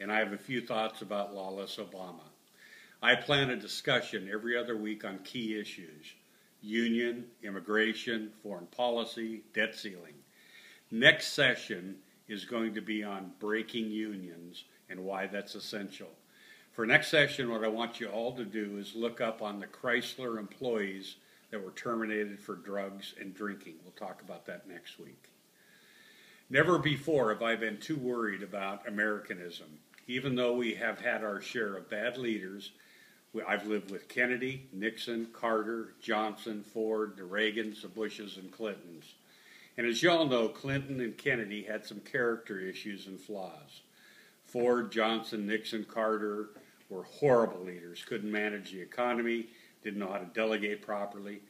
and I have a few thoughts about Lawless Obama. I plan a discussion every other week on key issues: union, immigration, foreign policy, debt ceiling. Next session is going to be on breaking unions and why that's essential. For next session, what I want you all to do is look up on the Chrysler employees that were terminated for drugs and drinking. We'll talk about that next week. Never before have I been too worried about Americanism. Even though we have had our share of bad leaders, I've lived with Kennedy, Nixon, Carter, Johnson, Ford, the Reagans, the Bushes, and Clintons. And as you all know, Clinton and Kennedy had some character issues and flaws. Ford, Johnson, Nixon, Carter were horrible leaders, couldn't manage the economy, didn't know how to delegate properly.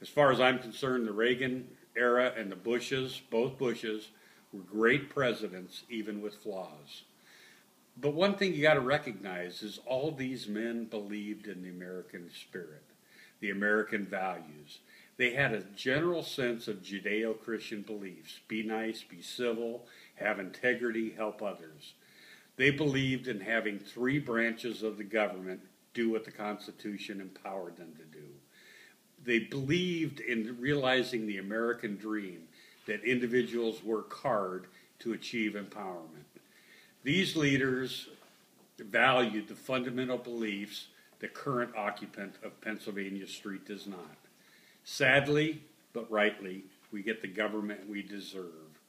As far as I'm concerned, the Reagan era and the Bushes, both Bushes, were great presidents, even with flaws. But one thing you got to recognize is all these men believed in the American spirit, the American values. They had a general sense of Judeo-Christian beliefs: be nice, be civil, have integrity, help others. They believed in having three branches of the government do what the Constitution empowered them to do. They believed in realizing the American dream, that individuals work hard to achieve empowerment. These leaders valued the fundamental beliefs the current occupant of Pennsylvania Street does not. Sadly, but rightly, we get the government we deserve.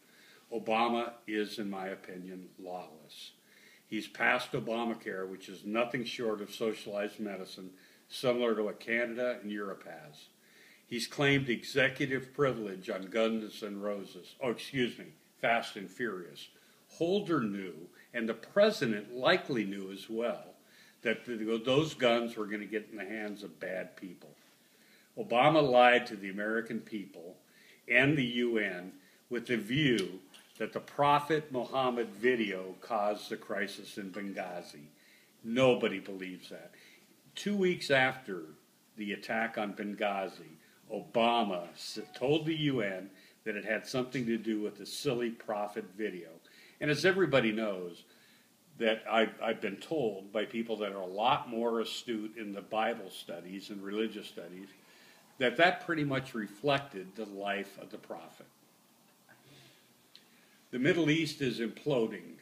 Obama is, in my opinion, lawless. He's passed Obamacare, which is nothing short of socialized medicine, similar to what Canada and Europe has. He's claimed executive privilege on Guns N' Roses. Fast and Furious. Holder knew, and the president likely knew as well, that those guns were going to get in the hands of bad people. Obama lied to the American people and the UN with the view that the Prophet Muhammad video caused the crisis in Benghazi. Nobody believes that. 2 weeks after the attack on Benghazi, Obama told the UN that it had something to do with the silly Prophet video. And as everybody knows, that I've been told by people that are a lot more astute in the Bible studies and religious studies, that pretty much reflected the life of the prophet. The Middle East is imploding.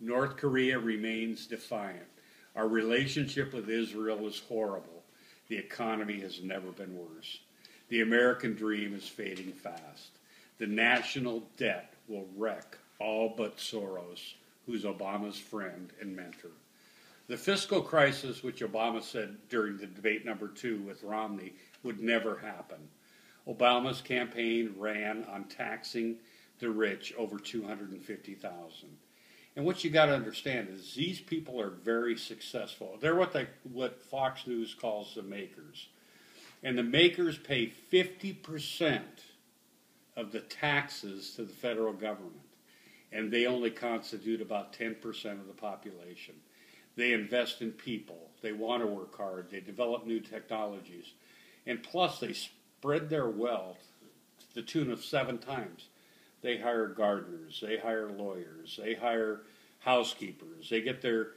North Korea remains defiant. Our relationship with Israel is horrible. The economy has never been worse. The American dream is fading fast. The national debt will wreck all but Soros, who's Obama's friend and mentor. The fiscal crisis, which Obama said during the debate number 2 with Romney, would never happen. Obama's campaign ran on taxing the rich over $250,000. And what you got to understand is these people are very successful. They're what Fox News calls the makers. And the makers pay 50% of the taxes to the federal government. And they only constitute about 10% of the population. They invest in people. They want to work hard. They develop new technologies. And plus, they spread their wealth to the tune of 7 times. They hire gardeners, they hire lawyers, they hire housekeepers, they get their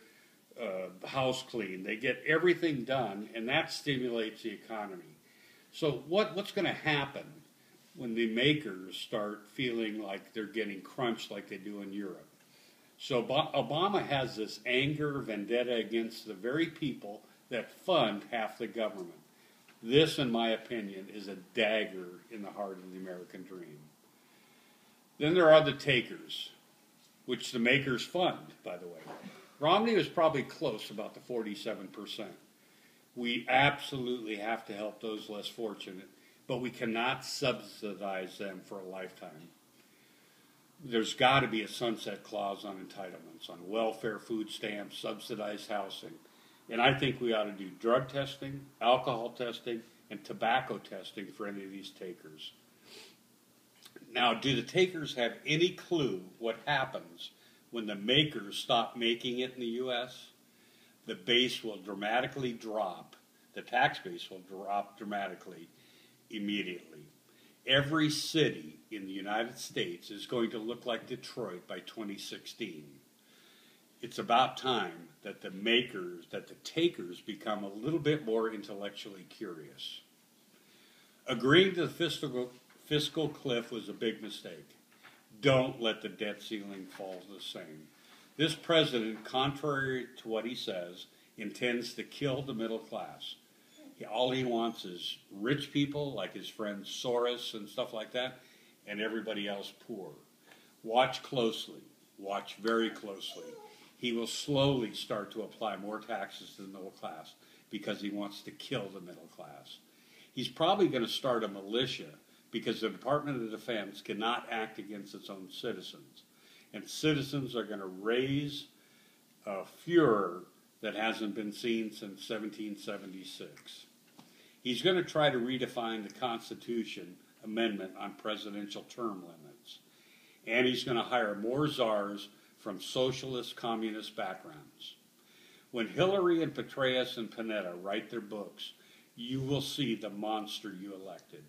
house cleaned, they get everything done, and that stimulates the economy. So what's going to happen when the makers start feeling like they're getting crunched like they do in Europe? So Obama has this anger, vendetta against the very people that fund half the government. This, in my opinion, is a dagger in the heart of the American dream. Then there are the takers, which the makers fund, by the way. Romney was probably close, about the 47%. We absolutely have to help those less fortunate, but we cannot subsidize them for a lifetime. There's got to be a sunset clause on entitlements, on welfare, food stamps, subsidized housing. And I think we ought to do drug testing, alcohol testing, and tobacco testing for any of these takers. Now, do the takers have any clue what happens when the makers stop making it in the U.S.? The base will dramatically drop. The tax base will drop dramatically immediately. Every city in the United States is going to look like Detroit by 2016. It's about time that the takers become a little bit more intellectually curious. Agreeing to the fiscal cliff was a big mistake. Don't let the debt ceiling fall the same. This president, contrary to what he says, intends to kill the middle class. All he wants is rich people like his friend Soros and stuff like that, and everybody else poor. Watch closely. Watch very closely. He will slowly start to apply more taxes to the middle class because he wants to kill the middle class. He's probably going to start a militia because the Department of Defense cannot act against its own citizens. And citizens are going to raise a furor that hasn't been seen since 1776. He's going to try to redefine the Constitution amendment on presidential term limits. And he's going to hire more czars from socialist, communist backgrounds. When Hillary and Petraeus and Panetta write their books, you will see the monster you elected.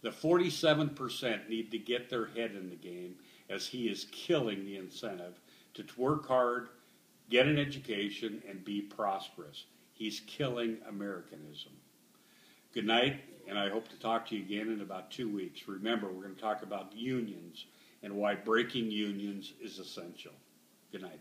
The 47% need to get their head in the game, as he is killing the incentive to work hard, get an education, and be prosperous. He's killing Americanism. Good night, and I hope to talk to you again in about 2 weeks. Remember, we're going to talk about unions and why breaking unions is essential. Good night.